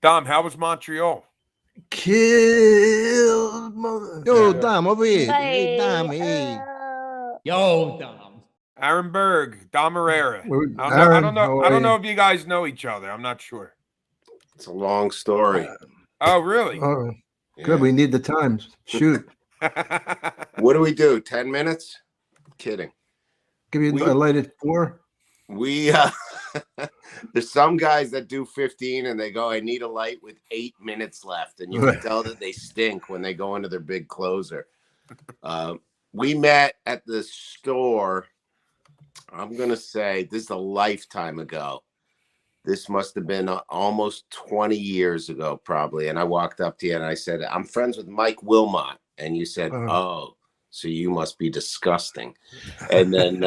Dom, how was Montreal? Kill mother. Yo, Dom, over here. Hey, Bye. Dom, hey. Yo, Dom. Aaron Berg, Dom Irrera. I Aaron, don't know. how I are don't know you? if you guys know each other. I'm not sure. It's a long story. Oh, really? Oh, Yeah. good. We need the times. Shoot. What do we do? 10 minutes? Kidding. Give you a lighted 4. We there's some guys that do 15 and they go, I need a light with 8 minutes left. And you can tell that they stink when they go into their big closer. We met at the store. I'm going to say this is a lifetime ago. This must have been almost 20 years ago, probably. And I walked up to you and I said, I'm friends with Mike Wilmot. And you said, oh, so you must be disgusting. And then,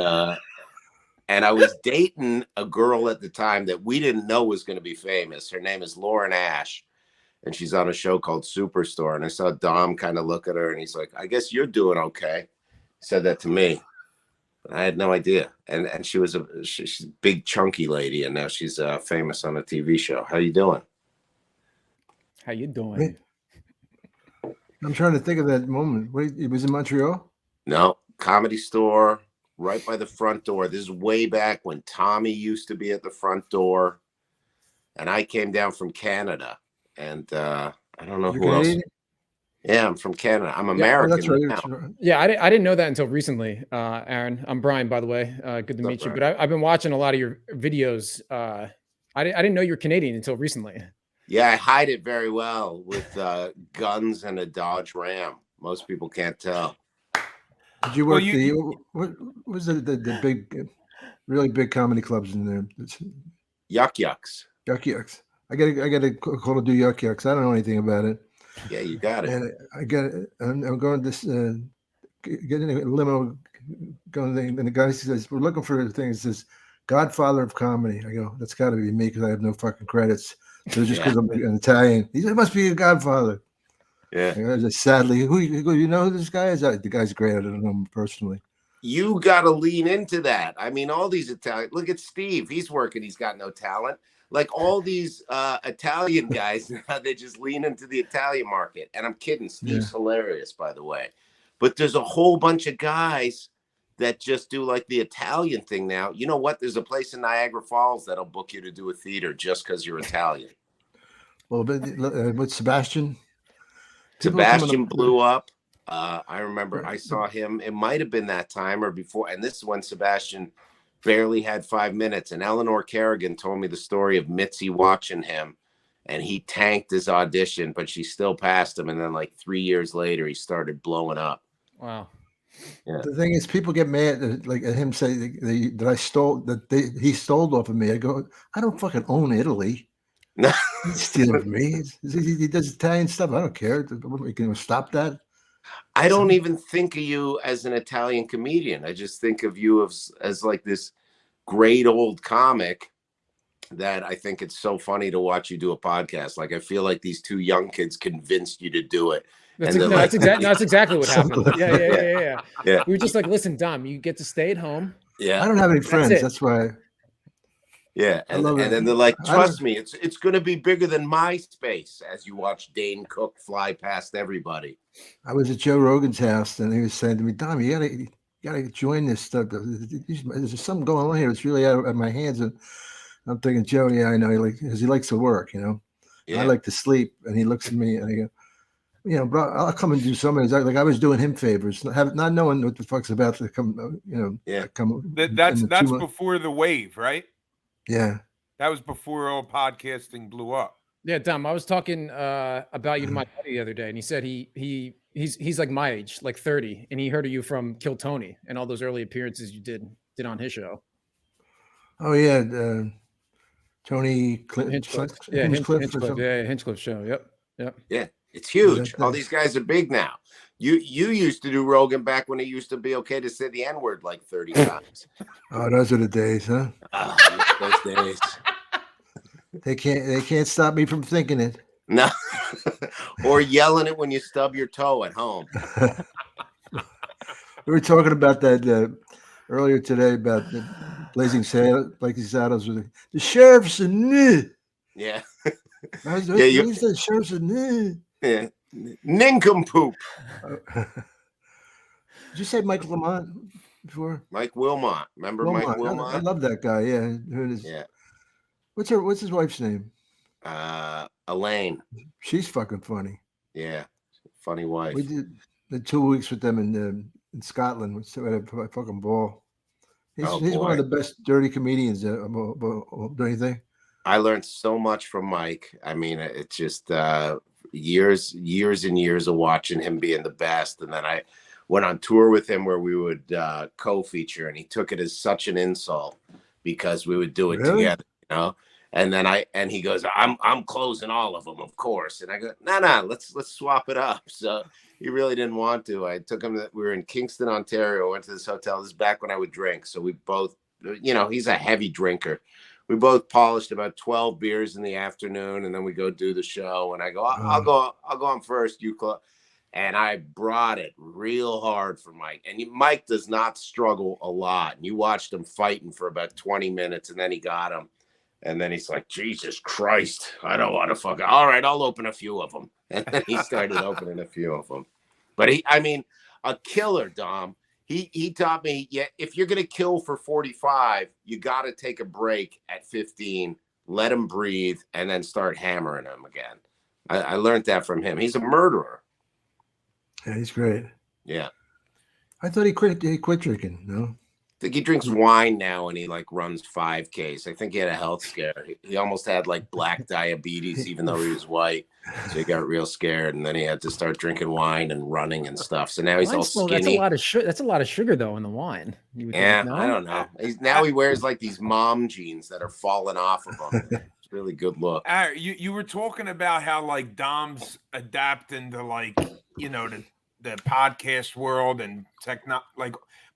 and I was dating a girl at the time that we didn't know was going to be famous. Her name is Lauren Ash. And she's on a show called Superstore. And I saw Dom kind of look at her and he's like, I guess you're doing okay. He said that to me. I had no idea. And she was she's a big chunky lady, and now she's famous on a TV show. How you doing? How you doing? I'm trying to think of that moment. Wait, it was in Montreal? No, Comedy Store, right by the front door. This is way back when Tommy used to be at the front door. And I came down from Canada. And I don't know who else. Yeah, I'm from Canada. I'm American. That's right. Now. Yeah, I didn't know that until recently, Aaron. I'm Brian, by the way. Good to meet you. But I've been watching a lot of your videos. I didn't know you were Canadian until recently. Yeah, I hide it very well with guns and a Dodge Ram. Most people can't tell. Did you work what was the big, really big comedy clubs in there? Yuck Yucks. Yuck Yucks. I got a call to do Yuck Yucks. I don't know anything about it. Yeah, you got it. And I got it. I'm going this getting a limo going thing, and the guy says, "We're looking for a thing." It says, "Godfather of comedy." I go, "That's got to be me because I have no fucking credits." So just because I'm an Italian, he said, "It must be a Godfather." Yeah. I just sadly, you know who this guy is? The guy's great. I don't know him personally. You got to lean into that. I mean, all these Italian. Look at Steve. He's working. He's got no talent. Like all these Italian guys, they just lean into the Italian market. And I'm kidding. Steve's hilarious, by the way. But there's a whole bunch of guys that just do like the Italian thing now. You know what? There's a place in Niagara Falls that'll book you to do a theater just because you're Italian. Well, with Sebastian? Sebastian blew up. I remember I saw him. It might have been that time or before. And this is when Sebastian barely had 5 minutes. And Eleanor Kerrigan told me the story of Mitzi watching him. And he tanked his audition, but she still passed him. And then like 3 years later, he started blowing up. Wow. Yeah. The thing is, people get mad at him saying that I stole, he stole off of me. I go, I don't fucking own Italy. No. He's stealing from me. He does Italian stuff. I don't care. We can stop that. I don't even think of you as an Italian comedian. I just think of you as like this great old comic that I think it's so funny to watch you do a podcast. Like, I feel like these two young kids convinced you to do it. That's exactly what happened. Yeah. We were just like, listen, Dom, you get to stay at home. Yeah. I don't have any friends. That's why. Yeah. And then they're like, trust me, it's going to be bigger than MySpace as you watch Dane Cook fly past everybody. I was at Joe Rogan's house and he was saying to me, Dom, you gotta join this stuff. There's something going on here. It's really out of my hands. And I'm thinking, Joe, yeah, I know. Because he likes to work, you know. Yeah. I like to sleep. And he looks at me and I go, you know, bro, I'll come and do something. Like I was doing him favors, not knowing what the fuck's about to come, you know. Yeah. That's before the wave, right? Yeah. That was before all podcasting blew up. Yeah, Dom, I was talking about you to my buddy the other day, and he said he's like my age, like 30, and he heard of you from Kill Tony and all those early appearances you did on his show. Oh yeah, Tony Hinchcliffe. Hinchcliffe show. Yep. Yeah, it's huge. All these guys are big now. You used to do Rogan back when it used to be okay to say the N-word like 30 times. Oh, those are the days, huh? Oh, those days. They can't stop me from thinking it. No. Or yelling it when you stub your toe at home. We were talking about that earlier today about the Blazing Saddles with the sheriff's in. Yeah. You, the sheriff said, nah. yeah. Nincompoop. Did you say Mike Lamont before? Mike Wilmot. Remember Mike Wilmot? I love that guy. Yeah. Yeah. What's his wife's name? Elaine. She's fucking funny. Yeah. Funny wife. We did the 2 weeks with them in Scotland. We had a fucking ball. He's one of the best dirty comedians. Don't you think? I learned so much from Mike. I mean, it's just years and years of watching him being the best. And then I went on tour with him where we would co-feature, and he took it as such an insult because we would do it together, you know. And then he goes, I'm closing all of them, of course. And I go, no, let's swap it up. So he really didn't want to. I took him. We were in Kingston, Ontario. Went to this hotel. This is back when I would drink. So we both, you know, he's a heavy drinker. We both polished about 12 beers in the afternoon, and then we go do the show. And I go, I'll go on first. You close. And I brought it real hard for Mike. And Mike does not struggle a lot. And you watched him fighting for about 20 minutes, and then he got him. And then he's like, Jesus Christ, I don't want to fuck. All right, I'll open a few of them. And then he started opening a few of them. But a killer, Dom. He taught me, if you're going to kill for 45, you got to take a break at 15, let him breathe, and then start hammering him again. I learned that from him. He's a murderer. Yeah, he's great. Yeah. I thought he quit drinking, no? I think he drinks wine now, and he runs 5Ks. I think he had a health scare. He almost had black diabetes, even though he was white. So he got real scared, and then he had to start drinking wine and running and stuff. So now he's all skinny. That's a lot of sugar though in the wine. Yeah, I don't know. Now he wears these mom jeans that are falling off of him. It's really good look. You were talking about how Dom's adapting to the podcast world and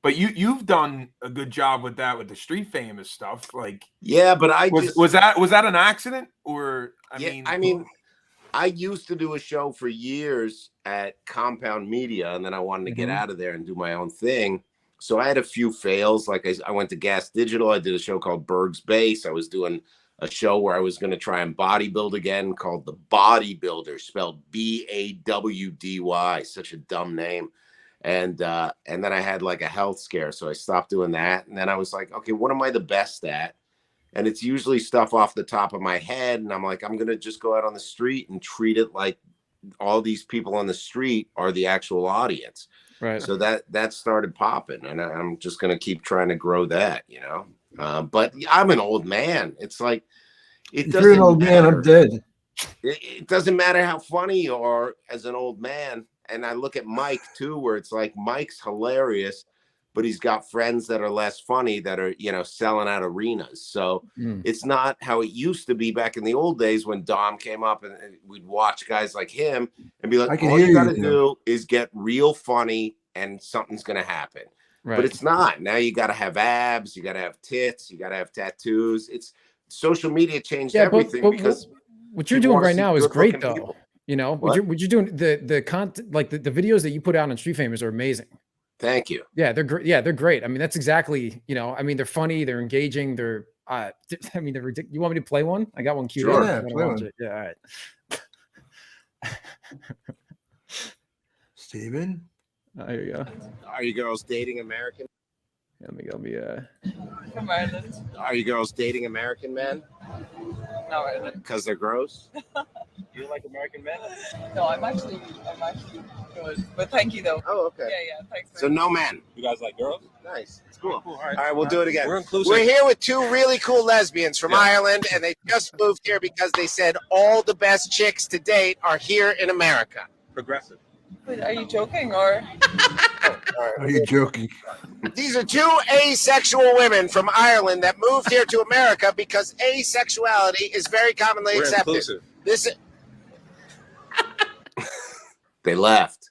but you've done a good job with that with the Street Famous stuff. Yeah, but was that an accident or I used to do a show for years at Compound Media, and then I wanted to get out of there and do my own thing. So I had a few fails. I went to Gas Digital. I did a show called Berg's Base. I was doing a show where I was going to try and bodybuild again called The Bodybuilder, spelled BAWDY. Such a dumb name. And then I had a health scare. So I stopped doing that. And then I was like, okay, what am I the best at? And it's usually stuff off the top of my head. And I'm like, I'm going to just go out on the street and treat it like all these people on the street are the actual audience. Right. So that started popping, and I'm just going to keep trying to grow that, but I'm an old man. It's it if doesn't you're an old matter. man, I'm dead. It doesn't matter how funny you are as an old man. And I look at Mike too, where it's Mike's hilarious, but he's got friends that are less funny that are, selling out arenas. So it's not how it used to be back in the old days when Dom came up and we'd watch guys like him and be like, all you got to do is get real funny and something's going to happen. Right. But it's not. Now you got to have abs, you got to have tits, you got to have tattoos. It's social media changed everything because what you're doing right now is great though. People. What you're doing, the content, the videos that you put out on Street Famous are amazing. Thank you. Yeah, they're great. Yeah, they're great. I mean, that's exactly, they're funny, they're engaging, they're they're ridiculous. You want me to play one? I got one queued sure. up. Yeah, all right. Steven? There you go. Are you girls dating American? Let me From Ireland. Are you girls dating American men? No, Ireland. Because they're gross? You like American men? No, I'm actually good. But thank you though. Oh, okay. Yeah, thanks. So no men. You guys like girls? Nice. It's cool. All right, we'll do it again. We're inclusive. We're here with two really cool lesbians from Ireland, and they just moved here because they said all the best chicks to date are here in America. Progressive. Wait, are you joking or? Are you joking? These are two asexual women from Ireland that moved here to America because asexuality is very commonly accepted. Inclusive. They left.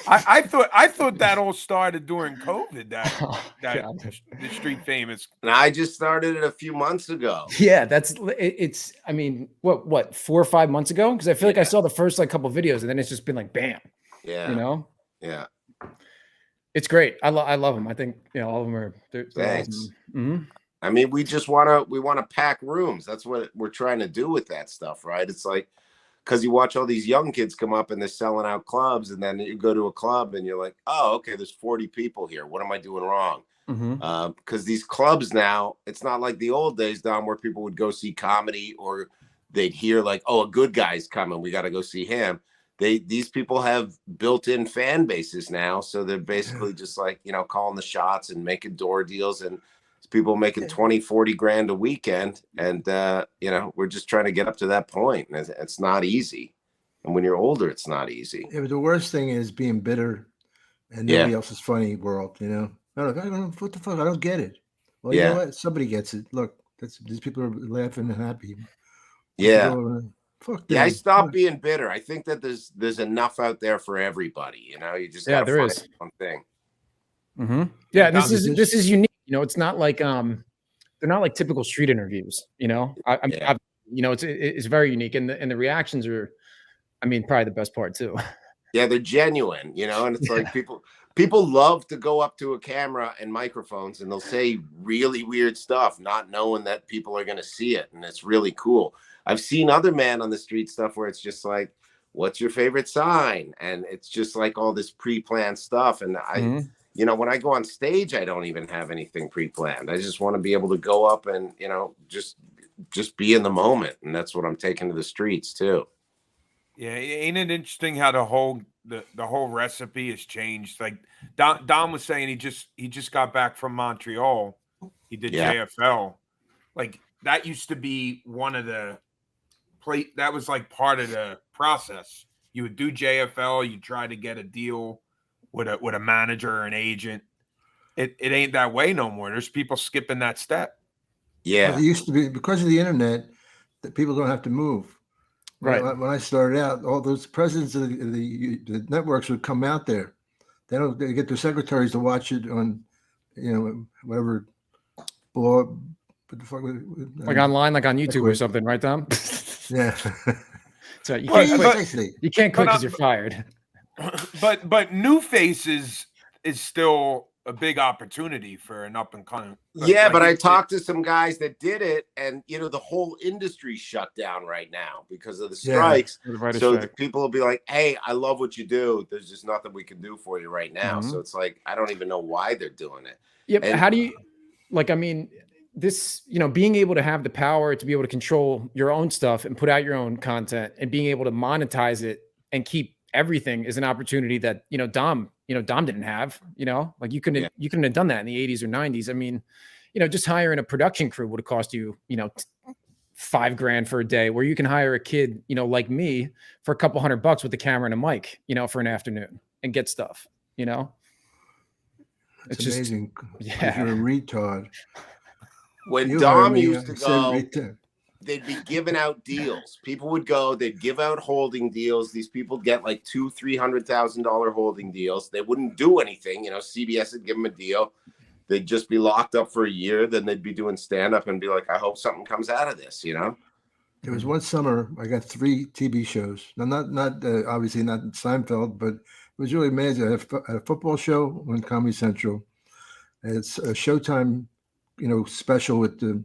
I thought that all started during COVID. The Street Famous. And I just started it a few months ago. Yeah, it's. I mean, what 4 or 5 months ago? Because I feel like I saw the first couple videos, and then it's just been bam. Yeah. Yeah. It's great. I love them. I think all of them are. They're Thanks. Awesome. Mm-hmm. I mean, we want to pack rooms. That's what we're trying to do with that stuff, right? It's like, because you watch all these young kids come up and they're selling out clubs, and then you go to a club and you're like, oh, okay, there's 40 people here. What am I doing wrong? Because these clubs now, it's not like the old days, Dom, where people would go see comedy, or they'd hear like, oh, a good guy's coming, we got to go see him. These people have built-in fan bases now, so they're basically just like, calling the shots and making door deals, and people making 20, 40 grand a weekend. And we're just trying to get up to that point, and it's not easy. And when you're older, it's not easy. Yeah, but the worst thing is being bitter and nobody else is funny world, I don't know what the fuck. I don't get it. Well, you know what? Somebody gets it. Look, these people are laughing and happy. Yeah. Fuck them. Yeah, I stopped being bitter. I think that there's enough out there for everybody. You just gotta there find is one thing. Yeah, this is unique. It's not like they're not like typical street interviews. It's very unique, and the reactions are, probably the best part too. Yeah, they're genuine, and it's like people love to go up to a camera and microphones, and they'll say really weird stuff, not knowing that people are going to see it. And it's really cool. I've seen other man on the street stuff where it's just like, what's your favorite sign? And it's just like all this pre-planned stuff. And when I go on stage, I don't even have anything pre-planned. I just want to be able to go up and, just be in the moment. And that's what I'm taking to the streets too. Yeah, ain't it interesting how the whole recipe has changed? Like Dom was saying, he just got back from Montreal. He did JFL. Like that used to be one of the that was like part of the process. You would do JFL, you try to get a deal with a manager or an agent. It ain't that way no more. There's people skipping that step. Yeah, well, it used to be because of the internet that people don't have to move. Right. When I started out, all those presidents of the networks would come out there. They get their secretaries to watch it on, whatever. What the fuck? Like online, like on YouTube or something, right, Dom? Yeah. So you can't quit because you're fired. But new faces is still a big opportunity for an up and coming. Yeah, but I talked to some guys that did it, and the whole industry shut down right now because of the strikes. So the people will be like, "Hey, I love what you do. There's just nothing we can do for you right now." So it's like I don't even know why they're doing it. Yeah, but how do you this, being able to have the power to be able to control your own stuff and put out your own content and being able to monetize it and keep everything is an opportunity that, Dom didn't have, like you couldn't have done that in the 80s or 90s. Just hiring a production crew would have cost you, $5,000 for a day, where you can hire a kid, like me for a couple $100 with a camera and a mic, for an afternoon and get stuff, It's just amazing. Yeah. You're a retard. When Dom used to go, they'd be giving out deals. People would go, they'd give out holding deals. These people get like $200,000-$300,000 holding deals. They wouldn't do anything. CBS would give them a deal. They'd just be locked up for a year. Then they'd be doing stand-up and be like, I hope something comes out of this, There was one summer I got 3 TV shows. Now, not obviously not Seinfeld, but it was really amazing. I had a football show on Comedy Central. It's a Showtime, special with the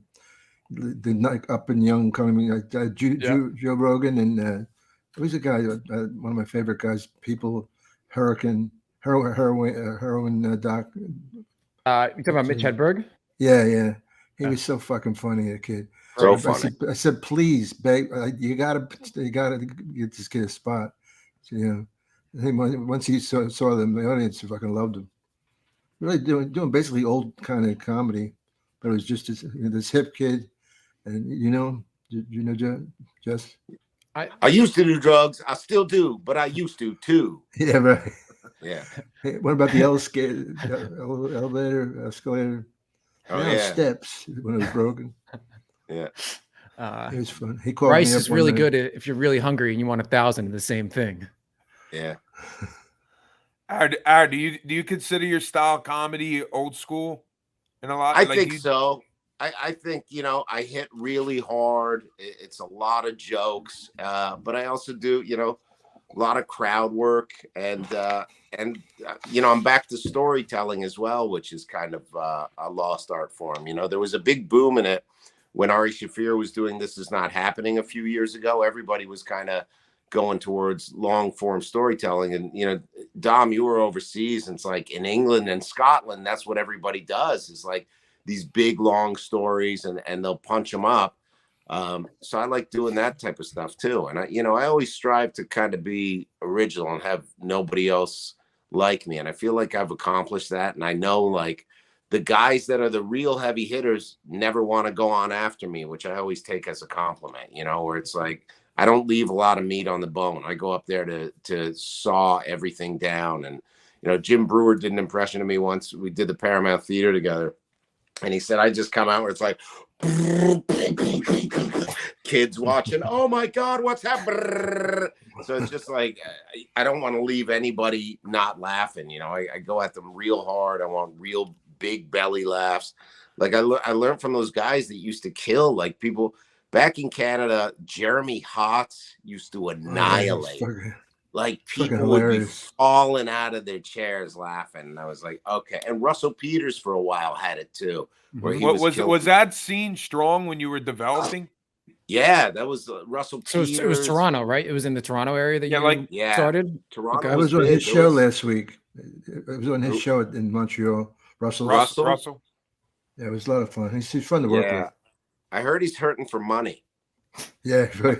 up and young coming, Joe Rogan, and who's a guy, one of my favorite guys, heroin doc. You talking about Mitch Hedberg? Yeah. He was so fucking funny, a kid. So funny. I said, please, babe, you gotta get this kid a spot. So, once he saw them, the audience fucking loved him. Really doing basically old kind of comedy, but it was just this hip kid. And Jess? I used to do drugs. I still do, but I used to too. Yeah, right. Yeah. Hey, what about the elevator, escalator? Steps when it was broken. Yeah. It was fun. He called Rice me up is really night. good if you're really hungry and you want 1,000 of the same thing. Yeah. Aaron, do you consider your style comedy old school? In a lot, I think so. I think, I hit really hard. It's a lot of jokes. But I also do, a lot of crowd work, and you know, I'm back to storytelling as well, which is kind of a lost art form. You know, there was a big boom in it when Ari Shaffir was doing This Is Not Happening a few years ago. Everybody was kind of going towards long form storytelling. And, you know, Dom, you were overseas, and it's like in England and Scotland, that's what everybody does, is like these big, long stories, and they'll punch them up. So I like doing that type of stuff too. And I always strive to kind of be original and have nobody else like me. And I feel like I've accomplished that. And I know, like, the guys that are the real heavy hitters never want to go on after me, which I always take as a compliment, you know, where it's like, I don't leave a lot of meat on the bone. I go up there to saw everything down. And, you know, Jim Brewer did an impression of me once. We did the Paramount Theater together. And he said, I just come out where it's like, kids watching, oh my God, what's happening? So it's just like, I don't want to leave anybody not laughing. You know, I go at them real hard. I want real big belly laughs. Like I learned from those guys that used to kill, like, people back in Canada. Jeremy Hotz used to annihilate. Like, people would be falling out of their chairs laughing. And I was like, okay. And Russell Peters for a while had it too. Where he was that scene strong when you were developing? Yeah, that was Russell Peters. So it was Toronto, right? It was in the Toronto area that you started? Toronto. Okay, I was on his show last week. I was on his show in Montreal. Russell. Yeah, it was a lot of fun. He's fun to work with. I heard he's hurting for money. Yeah, right.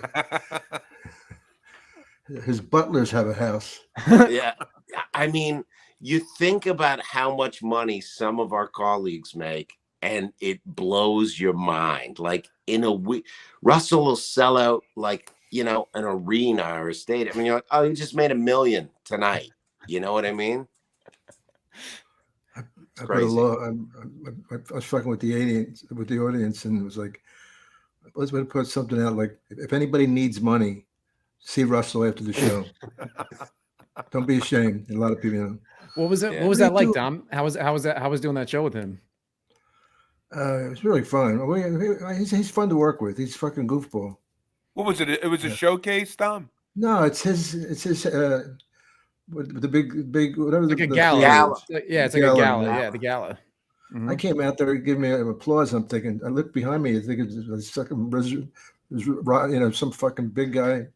His butlers have a house. Yeah. I mean, you think about how much money some of our colleagues make, and it blows your mind. Like, in a week, Russell will sell out, like, you know, an arena or a stadium. I mean, you're like, oh, he just made $1 million tonight. You know what I mean? I was fucking with the audience, and it was like, let's put something out like, if anybody needs money, see Russell after the show. Don't be ashamed. A lot of people, you know. What was it? Yeah. What was that like, Dom? How was doing that show with him? It was really fun. He's fun to work with. He's fucking goofball. What was it? It was a showcase, Dom? No, it's his. With the big whatever. Like the gala. Yeah, it's like a gala. Yeah, the gala. I came out there, give me an applause. I'm thinking. I looked behind me. I think it's fucking, you know, some fucking big guy.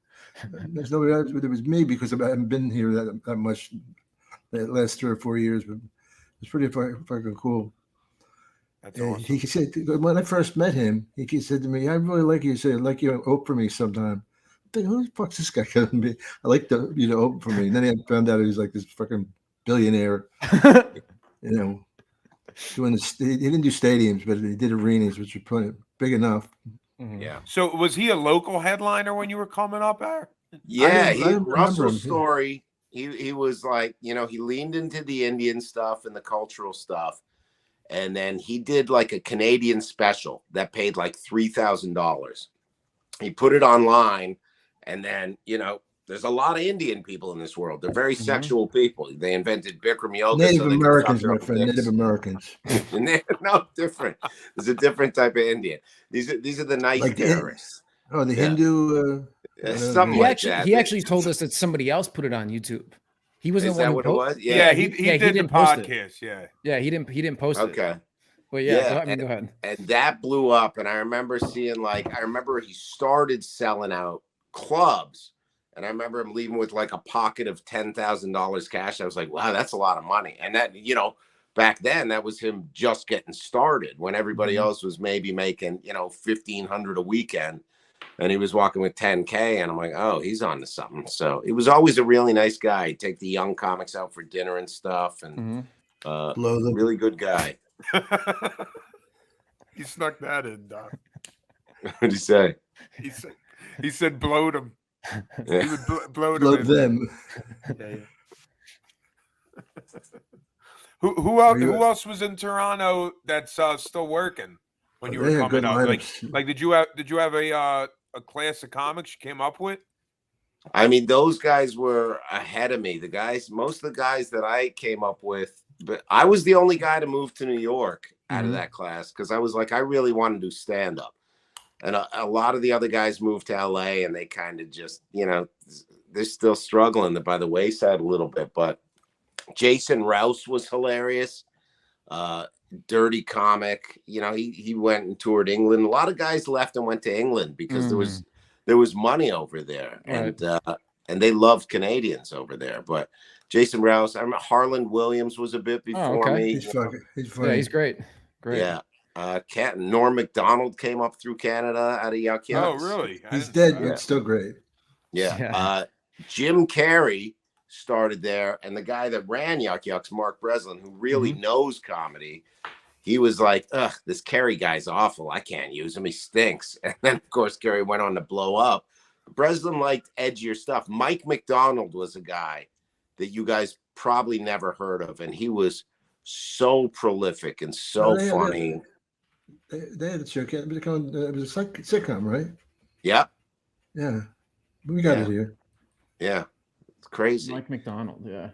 There's nobody else. It was me, because I haven't been here that much the last 3 or 4 years. But it's pretty fucking cool. That's awesome. He said, when I first met him, he said to me, "I really like you. Say, I'd like you to open for me sometime." I think, who the fuck's this guy going to be? I like you to open for me. And then I found out he was like this fucking billionaire. You know, he didn't do stadiums, but he did arenas, which were big enough. Yeah. So was he a local headliner when you were coming up there? Yeah, Russell's story. He was like, you know, he leaned into the Indian stuff and the cultural stuff. And then he did like a Canadian special that paid like $3,000. He put it online, and then, you know, there's a lot of Indian people in this world. They're very sexual people. They invented Bikram yoga. Native Americans, my friend. Native Americans. No, different. There's a different type of Indian. These are the nice like terrorists. The Hindu. Something like that. He actually told us that somebody else put it on YouTube. He wasn't the one what it was? Yeah, he did the podcast. Yeah, he didn't post it. Okay. But go ahead. And that blew up. And I remember seeing, he started selling out clubs. And I remember him leaving with like a pocket of $10,000 cash. I was like, wow, that's a lot of money. And that, you know, back then that was him just getting started, when everybody else was maybe making, you know, $1,500 a weekend. And he was walking with 10K, and I'm like, oh, he's on to something. So he was always a really nice guy. He'd take the young comics out for dinner and stuff, and really good guy. He snuck that in, Doc. What did he say? He said blowed him. Yeah. He would blow them. Yeah. Who else was in Toronto that's still working when you were coming up? Like did you have a class of comics you came up with? I mean, those guys were ahead of me. Most of the guys that I came up with, but I was the only guy to move to New York out of that class, because I was like, I really want to do stand up. And a lot of the other guys moved to LA, and they kind of just, you know, they're still struggling. They're by the wayside a little bit, but Jason Rouse was hilarious. Dirty comic. You know, he went and toured England. A lot of guys left and went to England because there was money over there, Right. and they loved Canadians over there. But Jason Rouse, I remember Harlan Williams was a bit before okay. me. He's funny. Yeah, he's great. Great. Yeah. Norm MacDonald came up through Canada out of Yuck Yucks. Oh, really? He's dead, but still great. Yeah. Jim Carrey started there, and the guy that ran Yuck Yucks, Mark Breslin, who really knows comedy, he was like, ugh, this Carey guy's awful. I can't use him. He stinks. And then, of course, Carey went on to blow up. Breslin liked edgier stuff. Mike McDonald was a guy that you guys probably never heard of, and he was so prolific and so funny. They had a show. It was a sitcom, right? Yeah. Yeah. We got it here. Yeah. It's crazy. Mike McDonald. Yeah.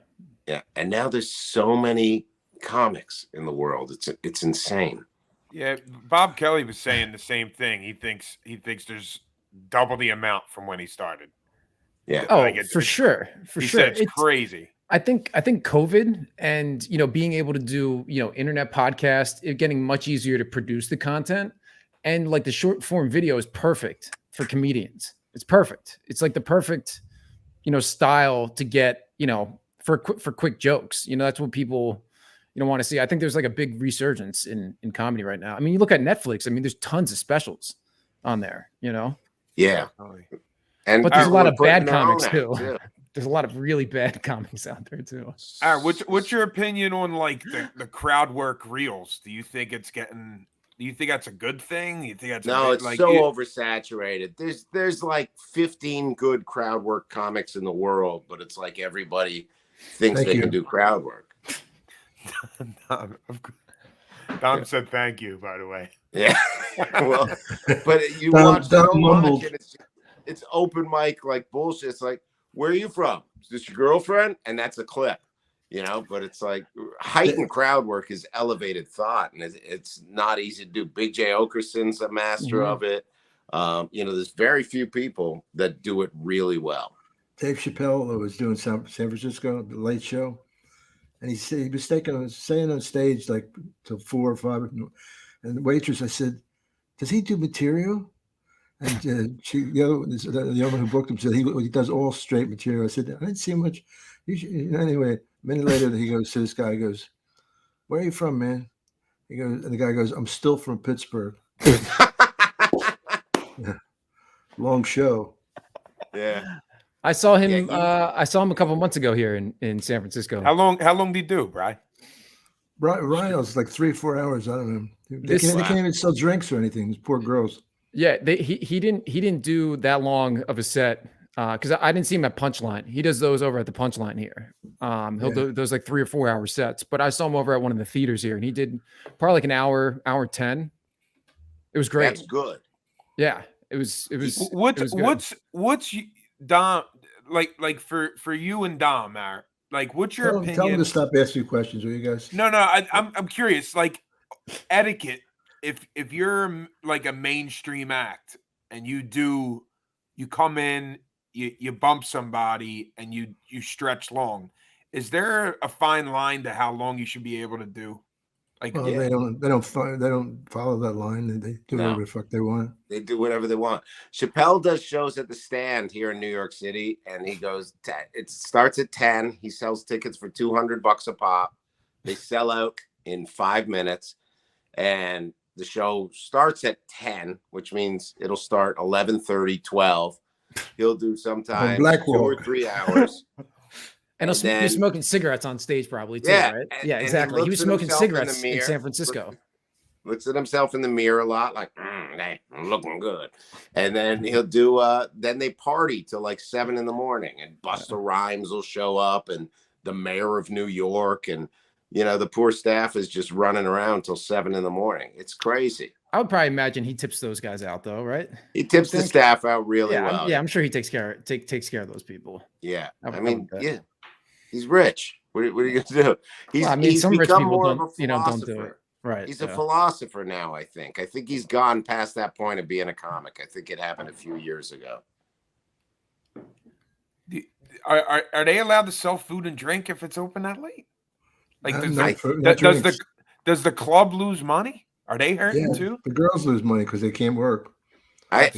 Yeah. And now there's so many comics in the world. It's insane. Yeah. Bob Kelly was saying the same thing. He thinks there's double the amount from when he started. Yeah. Oh, Like, for sure. For He sure. said it's crazy. I think COVID and, being able to do, internet podcast, it getting much easier to produce the content, and like the short form video is perfect for comedians. It's perfect. It's like the perfect, style to get, for quick jokes. That's what people, want to see. I think there's like a big resurgence in comedy right now. I mean, you look at Netflix, I mean, there's tons of specials on there, Yeah. And but there's a lot of bad putting their comics own too. act, too. There's a lot of really bad comics out there too. All right, what's your opinion on like the crowd work reels? Do you think that's a good thing? You think that's oversaturated. There's like 15 good crowd work comics in the world, but it's like everybody thinks they can do crowd work. Dom said thank you, by the way. Yeah. Well, but you Dom watch so mumbled. much, and it's open mic like bullshit. It's like, where are you from? Is this your girlfriend? And that's a clip, but it's like heightened crowd work is elevated thought, and it's not easy to do. Big J. Okerson's a master of it. There's very few people that do it really well. Dave Chappelle was doing San Francisco, the Late Show, and he was staying on stage like till 4 or 5, and the waitress, I said, does he do material? And the woman who booked him said he does all straight material. I said, I didn't see much. Anyway, a minute later, he goes to this guy. He goes, "Where are you from, man?" He goes, and the guy goes, "I'm still from Pittsburgh." Long show. Yeah. I saw him. I saw him a couple months ago here in San Francisco. How long did he do, Bri? Ryan was like 3 or 4 hours. I don't know. They can't even sell drinks or anything. These poor girls. Yeah, he didn't do that long of a set because I didn't see him at Punchline. He does those over at the Punchline here. He'll do those like 3 or 4 hour sets. But I saw him over at one of the theaters here, and he did probably like an hour 10. It was great. That's good. Yeah, it was. What's Dom like for you and Dom? Like, what's your opinion? Tell him to stop asking questions, will you guys? No, I'm curious. Like etiquette. If you're like a mainstream act and you come in, you bump somebody and you stretch long, is there a fine line to how long you should be able to do? Like, they don't follow that line. They do whatever the fuck they want. They do whatever they want. Chappelle does shows at the Stand here in New York City, and he goes. It starts at 10. He sells tickets for $200 a pop. They sell out in 5 minutes, and the show starts at 10, which means it'll start 11:30, 12. He'll do sometime 2 or 3 hours. And he'll be smoking cigarettes on stage probably too, yeah, right? And, yeah, exactly. He was smoking cigarettes in San Francisco. Looks at himself in the mirror a lot, like, I'm looking good. And then he'll do, then they party till like 7 in the morning, and Busta Rhymes will show up, and the mayor of New York, and, the poor staff is just running around till 7 in the morning. It's crazy. I would probably imagine he tips those guys out though, right? He tips the staff out really well. I'm sure he takes care of those people. Yeah. Yeah. He's rich. What are you going to do? He's some rich become people more of a don't do it. Right. He's a philosopher now, I think. I think he's gone past that point of being a comic. I think it happened a few years ago. Are they allowed to sell food and drink if it's open that late? Like, does the club lose money? Are they hurting too? The girls lose money because they can't work. I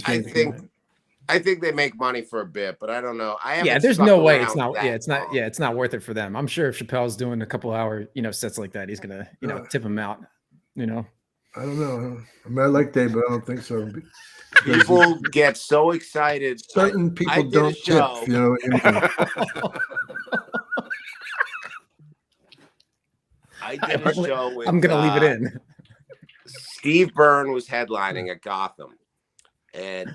think they make money for a bit, but I don't know. There's no way it's not. It's not worth it for them. I'm sure if Chappelle's doing a couple hour, sets like that, he's gonna, tip them out. I don't know. I mean, I like Dave, but I don't think so. People get so excited. Certain people don't tip. I did a show with. I'm gonna leave it in. Steve Byrne was headlining at Gotham, and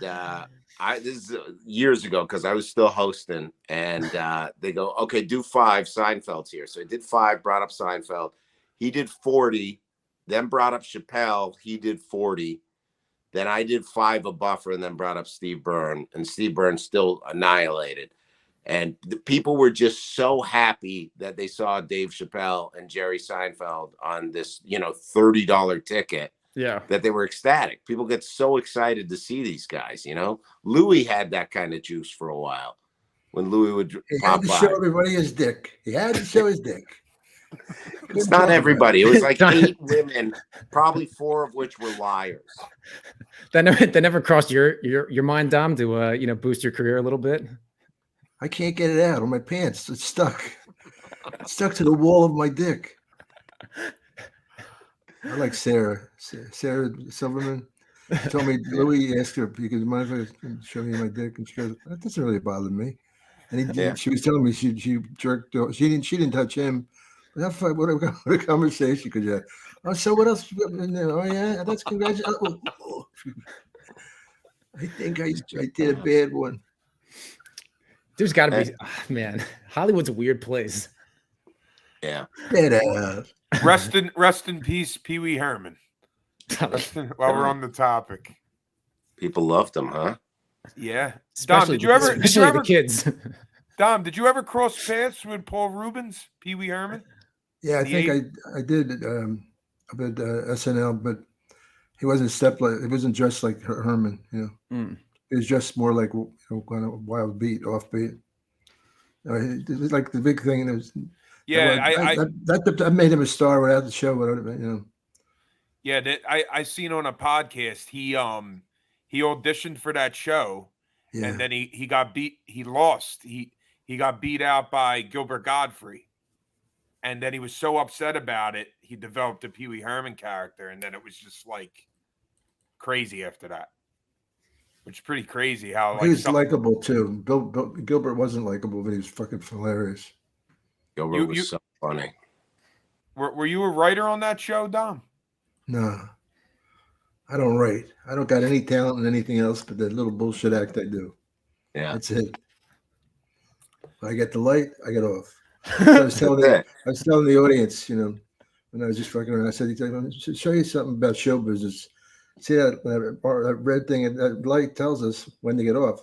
this is years ago because I was still hosting, and they go, okay, do 5. Seinfeld's here, so I did 5. Brought up Seinfeld. He did 40. Then brought up Chappelle. He did 40. Then I did 5 a buffer, and then brought up Steve Byrne, and Steve Byrne still annihilated. And the people were just so happy that they saw Dave Chappelle and Jerry Seinfeld on this, $30 ticket. Yeah. That they were ecstatic. People get so excited to see these guys, Louis had that kind of juice for a while. When Louis would pop by. Show everybody his dick. He had to show his dick. It's not everybody. It was like 8 women, probably 4 of which were liars. That never crossed your mind, Dom, to boost your career a little bit. I can't get it out of my pants. It's stuck. It's stuck to the wall of my dick. I like Sarah Silverman. She told me, Louis asked her, because mind if I show you my dick? And she goes, that doesn't really bother me. And she was telling me she jerked off. She didn't touch him. What a conversation could you have? Oh, so what else? Oh, yeah, that's congratulations. I think I did a bad one. There's got to be, man, Hollywood's a weird place. Yeah. Rest in peace, Pee Wee Herman. While we're on the topic, people loved him, huh? Yeah. Especially the kids. Dom, did you ever cross paths with Paul Rubens, Pee Wee Herman? Yeah, I think I did up at SNL, but he wasn't He wasn't dressed like Herman, It was just more like kind of wild beat, offbeat. It was like the big thing. That made him a star without the show. Yeah, I seen on a podcast. He auditioned for that show, and then he got beat. He lost. He got beat out by Gilbert Godfrey, and then he was so upset about it. He developed a Pee Wee Herman character, and then it was just like crazy after that. Which is pretty crazy how he was likable too. Gilbert wasn't likable, but he was fucking hilarious. Gilbert was so funny. Were you a writer on that show, Dom? No, I don't write. I don't got any talent in anything else but that little bullshit act I do. Yeah, that's it. When I get the light, I get off. I was telling the audience, when I was just fucking around, I said, "I should show you something about show business. See that red thing? That light tells us when to get off.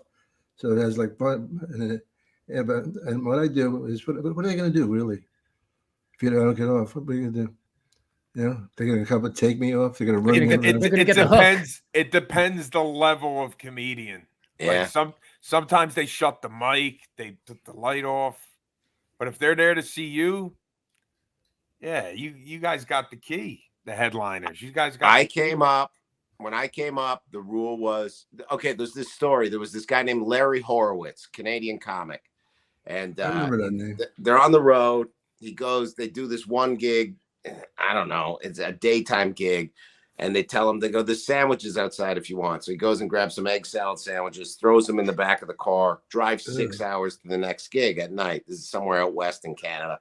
So it has like and what I do is, what are they going to do really? If you don't get off, what are you going to do? They're going to come and take me off. They're going to run me around. It depends the level of comedian. Yeah. Like sometimes they shut the mic, they put the light off. But if they're there to see you, you guys got the key. The headliners, you guys got. When I came up, the rule was, okay, there's this story. There was this guy named Larry Horowitz, Canadian comic. And I remember that name. They're on the road. They do this one gig. I don't know. It's a daytime gig. And they tell him, there's sandwiches outside if you want. So he goes and grabs some egg salad sandwiches, throws them in the back of the car, drives 6 hours to the next gig at night. This is somewhere out west in Canada.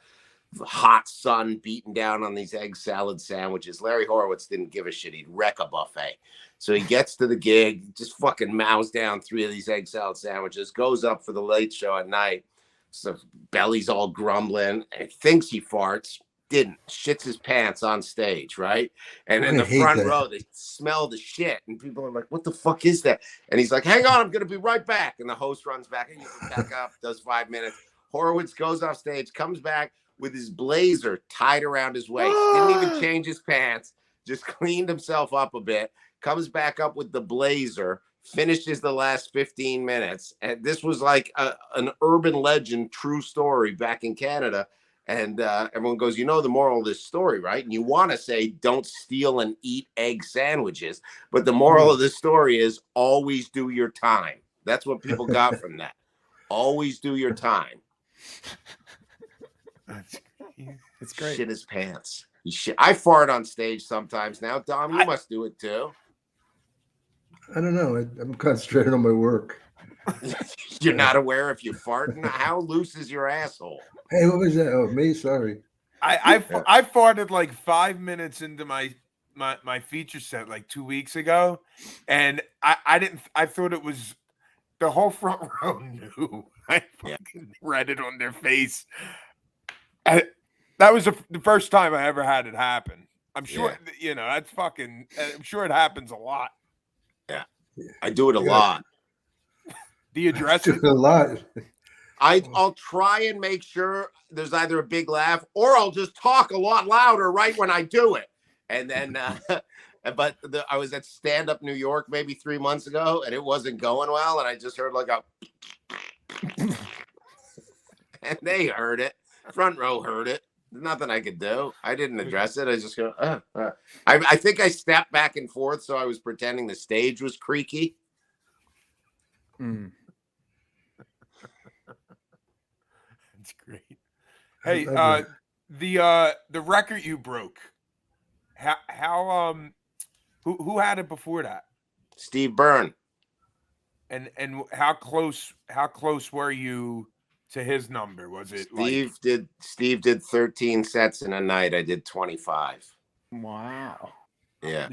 Hot sun beating down on these egg salad sandwiches. Larry Horowitz didn't give a shit. He'd wreck a buffet. So he gets to the gig, just fucking mows down 3 of these egg salad sandwiches, goes up for the late show at night. So belly's all grumbling and thinks he farts. Didn't. Shits his pants on stage, right? And in the front row, they smell the shit. And people are like, what the fuck is that? And he's like, hang on, I'm going to be right back. And the host runs back and back up, does 5 minutes. Horowitz goes off stage, comes back with his blazer tied around his waist. Didn't even change his pants. Just cleaned himself up a bit. Comes back up with the blazer, finishes the last 15 minutes. And this was like an urban legend, true story back in Canada. And everyone goes, you know, the moral of this story, right? And you want to say, don't steal and eat egg sandwiches. But the moral of this story is always do your time. That's what people got from that. Always do your time. It's great. Shit his pants. I fart on stage sometimes now. Dom, you must do it too. I don't know. I'm concentrated on my work. You're not aware if you fart. How loose is your asshole? Hey, what was that? Oh, me. Sorry. I farted like 5 minutes into my feature set like 2 weeks ago, and I thought it was the whole front row knew. I fucking read it on their face. That was the first time I ever had it happen. I'm sure, you know, that's fucking, I'm sure it happens a lot. Yeah. I do it a lot. Do you address it? A lot. I'll try and make sure there's either a big laugh or I'll just talk a lot louder right when I do it. And then, but I was at Stand Up New York maybe 3 months ago and it wasn't going well. And I just heard like a, and they heard it. Front row heard it. There's nothing I could do. I didn't address it. I just go, I think I stepped back and forth. So I was pretending the stage was creaky. That's great. Hey, the record you broke, how who had it before that? Steve Byrne. And how close were you to his number? Was it Steve did 13 sets in a night. I did 25. Wow. Yeah.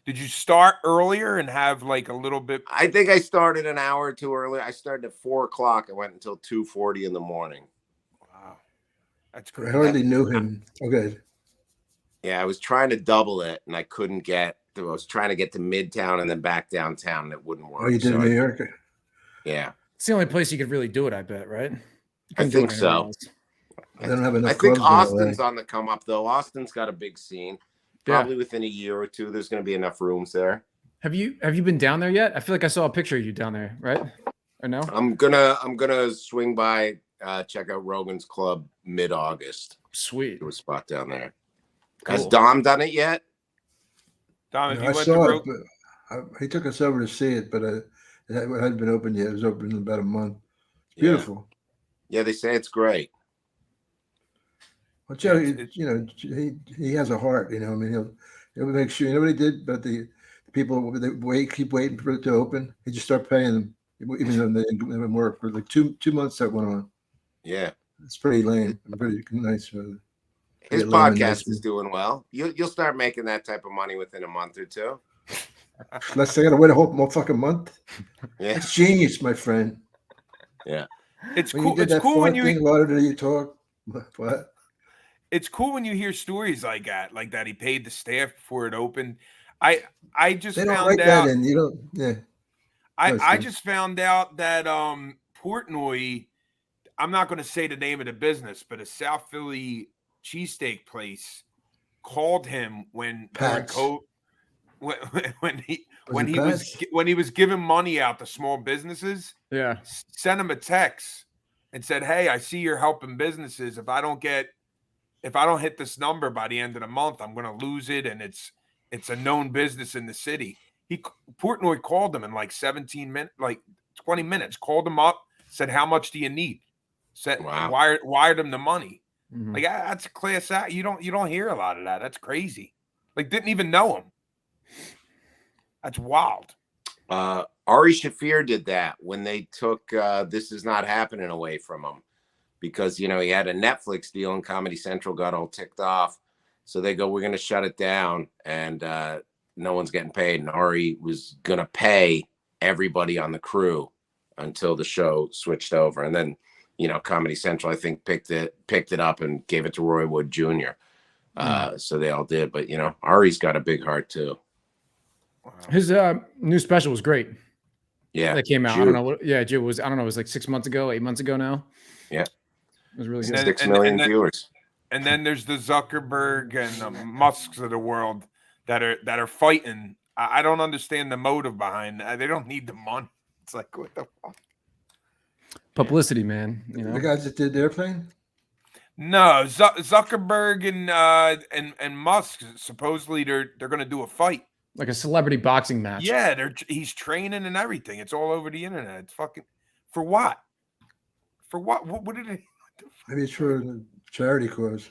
Did you start earlier and have like a little bit? I think I started an hour or two early. I started at 4 o'clock. I went until 2:40 in the morning. Wow. That's I great. hardly knew him. Okay. Yeah, I was trying to double it and I couldn't get I was trying to get to Midtown and then back downtown and it wouldn't work. Oh, you did in New York? Yeah. It's the only place you could really do it, I bet, right? I think so. I don't have enough. I think clubs in LA. Austin's on the come up though. Austin's got a big scene. Probably within a year or two, there's going to be enough rooms there. Have you been down there yet? I feel like I saw a picture of you down there, right? Or no? I'm gonna swing by, check out Rogan's Club mid-August. Sweet. Do a spot down there. Cool. Has Dom done it yet? Dom, I saw it, but he took us over to see it, but it hadn't been open yet. It was open in about a month. It's beautiful. Yeah, they say it's great. Well, Joe, you know, he has a heart. You know, I mean, he'll make sure. You know what he did? But the people they keep waiting for it to open. He just start paying them, even though they didn't work for like two months. That went on. Yeah, it's pretty lame. Pretty nice. His podcast is doing well. You'll start making that type of money within a month or two. Let's say I gotta wait a whole fucking month. Yeah, it's genius, my friend. Yeah, it's when cool. You did it's that cool when you louder than you talk. What? It's cool when you hear stories like that. He paid the staff before it opened. I just They don't found write out. That in. You don't. Yeah. I just found out that Portnoy. I'm not going to say the name of the business, but a South Philly cheesesteak place called him when he was giving money out to small businesses. Yeah, sent him a text and said, "Hey, I see you're helping businesses. If I don't hit this number by the end of the month, I'm going to lose it, and it's a known business in the city." Portnoy called him in like 17 minutes, like 20 minutes. Called him up, said, "How much do you need?" Said, wired him the money. Mm-hmm. Like that's a class act. You don't hear a lot of that. That's crazy. Like didn't even know him. That's wild. Ari Shaffir did that when they took This Is Not Happening away from him because, you know, he had a Netflix deal and Comedy Central got all ticked off. So they go, we're going to shut it down and no one's getting paid. And Ari was going to pay everybody on the crew until the show switched over. And then, you know, Comedy Central, I think, picked it up and gave it to Roy Wood Jr. So they all did. But, you know, Ari's got a big heart, too. Wow. His new special was great. Yeah. That came out. I don't know what. Yeah, it was. I don't know. It was like 6 months ago, 8 months ago now. Yeah. It was really good. 6 million viewers. And then there's the Zuckerberg and the Musks of the world that are fighting I don't understand the motive behind that. They don't need the money. It's like, what the fuck? Publicity, man. You know, The guys that did Airplane? No, Zuckerberg and Musk supposedly they're going to do a fight. like a celebrity boxing match. Yeah, he's training and everything. It's all over the internet. It's fucking for what? For what? What did it? Maybe it's for a charity cause.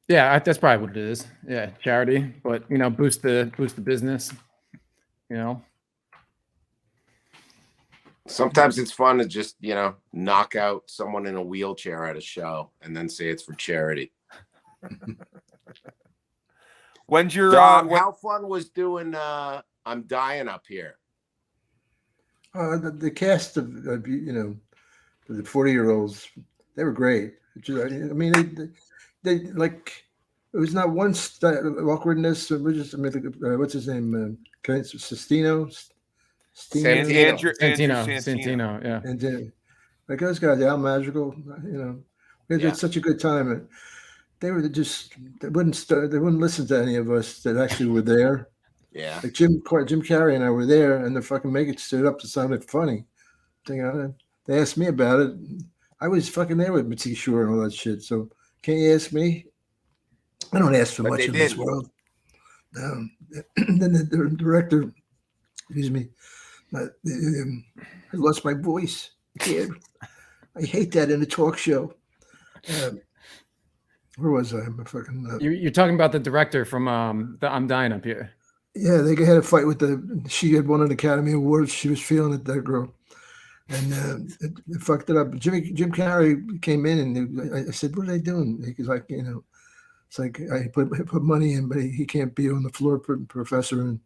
Yeah, that's probably what it is. Yeah, charity, but you know, boost the business. You know, Sometimes it's fun to just, knock out someone in a wheelchair at a show and then say it's for charity. When's your Dom, how fun was doing I'm Dying Up Here? The cast of the 40-year-olds, they were great. I mean, they like, it was not one awkwardness. We're just, what's his name? Santino, yeah. And like those guys, Al Madrigal, we had such a good time. And they wouldn't listen to any of us that actually were there. Yeah. Like Jim Carrey and I were there, and the fucking Megan stood up to sound funny. They asked me about it. I was fucking there with Mitzi Shore and all that shit. So can't you ask me? I don't ask for much in this world. Then the director, excuse me, I lost my voice. I hate that in a talk show. Where was I? You're talking about the director from the I'm Dying Up Here. Yeah, they had a fight with she had won an Academy Award. She was feeling it, that girl. And it fucked it up. Jim Carrey came in and I said, "What are they doing?" He's like, it's like I put money in, but he can't be on the floor, professor. And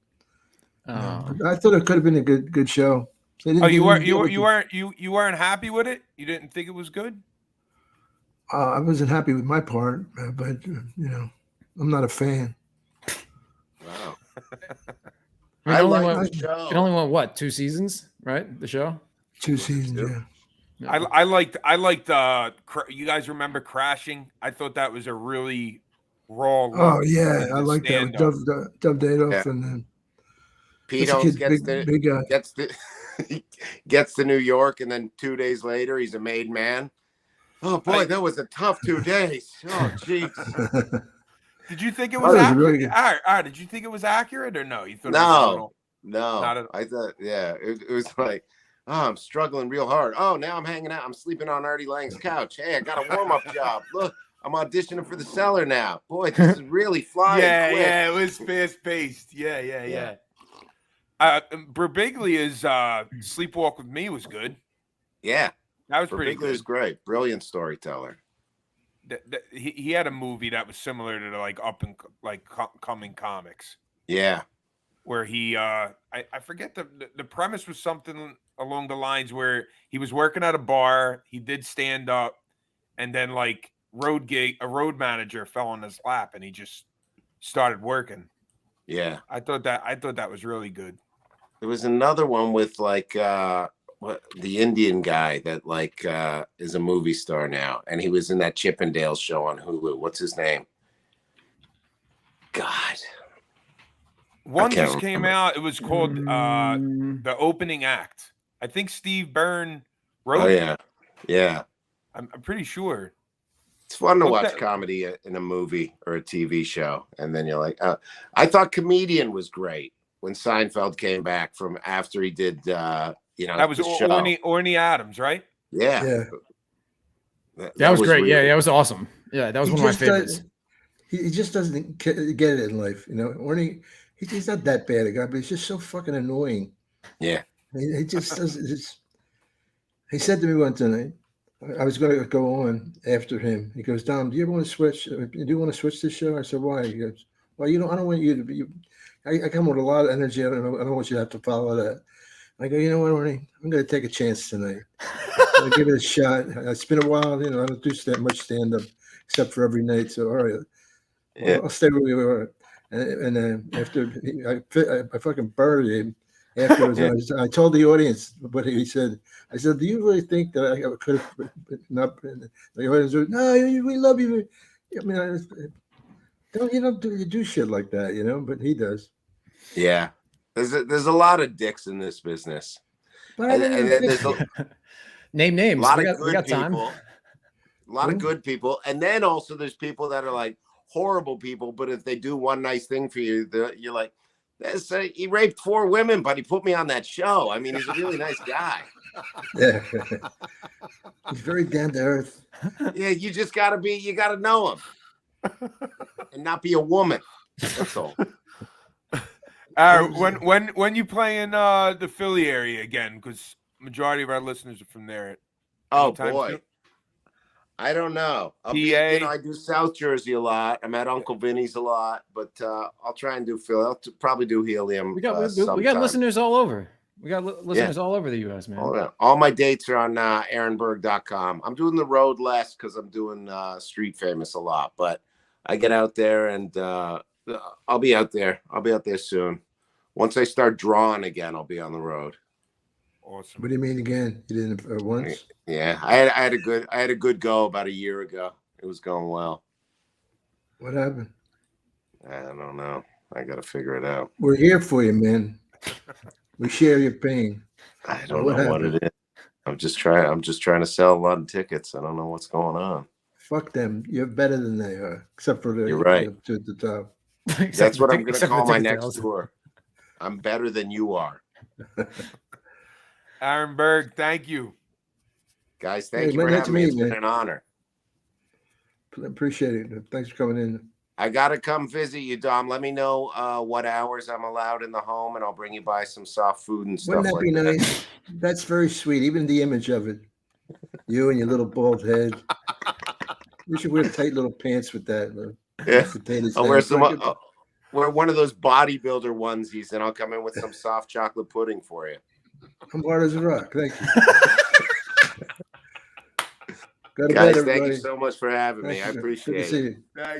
I thought it could have been a good show. You weren't happy with it? You didn't think it was good? I wasn't happy with my part, but I'm not a fan. Wow. It only went what, 2 seasons, right? The show. 2 seasons, yeah. I liked you guys remember Crashing? I thought that was a really raw look. Oh yeah, I like that with Dove Dadoff and then Pito gets to New York, and then 2 days later he's a made man. Oh boy, that was a tough 2 days. Oh jeez. Did you think it was accurate? Did you think it was accurate or no? You thought no. I thought, it was like, oh, I'm struggling real hard. Oh, now I'm hanging out. I'm sleeping on Artie Lang's couch. Hey, I got a warm-up job. Look, I'm auditioning for The Cellar now. Boy, this is really flying quick. Yeah, it was fast-paced. Yeah. Birbiglia's Sleepwalk with Me was good. Yeah. That was pretty good. Was great. Brilliant storyteller. He had a movie that was similar to like coming comics. Yeah. Where he I forget the premise was something along the lines where he was working at a bar, he did stand up, and then like a road manager fell on his lap and he just started working. Yeah. I thought that was really good. There was another one with like the Indian guy that like is a movie star now, and he was in that Chippendale show on Hulu. What's his name? God. One just came out. It was called The Opening Act. I think Steve Byrne wrote it. Oh yeah. I'm pretty sure. It's fun to watch comedy in a movie or a TV show, and then you're like, I thought Comedian was great when Seinfeld came back from after he did that was Orny Adams, right? Yeah. That was great. Really, that was awesome. Yeah, that was one of my favorites. He just doesn't get it in life, Orny. He's not that bad a guy, but he's just so fucking annoying. Yeah. He just does. He said to me one time, I was going to go on after him. He goes, "Dom, do you ever want to switch? Do you want to switch this show?" I said, "Why?" He goes, "Well, I don't want you to be. I come with a lot of energy. I don't want you to have to follow that." I go, "You know what, Orny? I'm going to take a chance tonight. I'll give it a shot. It's been a while. I don't do much stand up except for every night. So, all right, I'll stay where we were." And after I fucking buried him afterwards, I told the audience what he said. I said, "Do you really think that I could have not?" The audience said, "No, we love you." I mean, you don't do shit like that, but he does. Yeah. There's a lot of dicks in this business. But I And didn't then even there's think a Name names. lot We of got good time. people. A lot of good people. And then also there's people that are like horrible people, but if they do one nice thing for you, you're like, he raped 4 women, but he put me on that show. I mean, he's a really nice guy. Yeah. He's very down to earth. Yeah, you gotta know him. And not be a woman. That's all. When you play in the Philly area again, because majority of our listeners are from there. Oh Anytime boy. soon? I don't know. PA. I do South Jersey a lot. I'm at Uncle Vinny's a lot, but I'll try and do Philly. I'll probably do Helium. We got sometime. listeners all over. We got listeners all over the U.S., man. All my dates are on aaronberg.com. I'm doing the road less because I'm doing Street Famous a lot, but I get out there and I'll be out there. I'll be out there soon. Once I start drawing again, I'll be on the road. Awesome. What do you mean again? You didn't once? Yeah, I had a good go about a year ago. It was going well. What happened? I don't know. I got to figure it out. We're here for you, man. We share your pain. I don't know what it is. I'm just trying to sell a lot of tickets. I don't know what's going on. Fuck them. You're better than they are, except for You're right. To the top. That's what I'm going to call my next tour. I'm better than you are. Aaron Berg, thank you. Guys, thank you for having me. It's been an honor. Appreciate it. Thanks for coming in. I got to come visit you, Dom. Let me know what hours I'm allowed in the home, and I'll bring you by some soft food and stuff. Wouldn't that be nice? That's very sweet. Even the image of it. You and your little bald head. You should wear tight little pants with that. Yeah. I'll wear some. Wear one of those bodybuilder onesies, and I'll come in with some soft chocolate pudding for you. I'm hard as a rock. Thank you. Guys, thank you so much for having me. I appreciate it.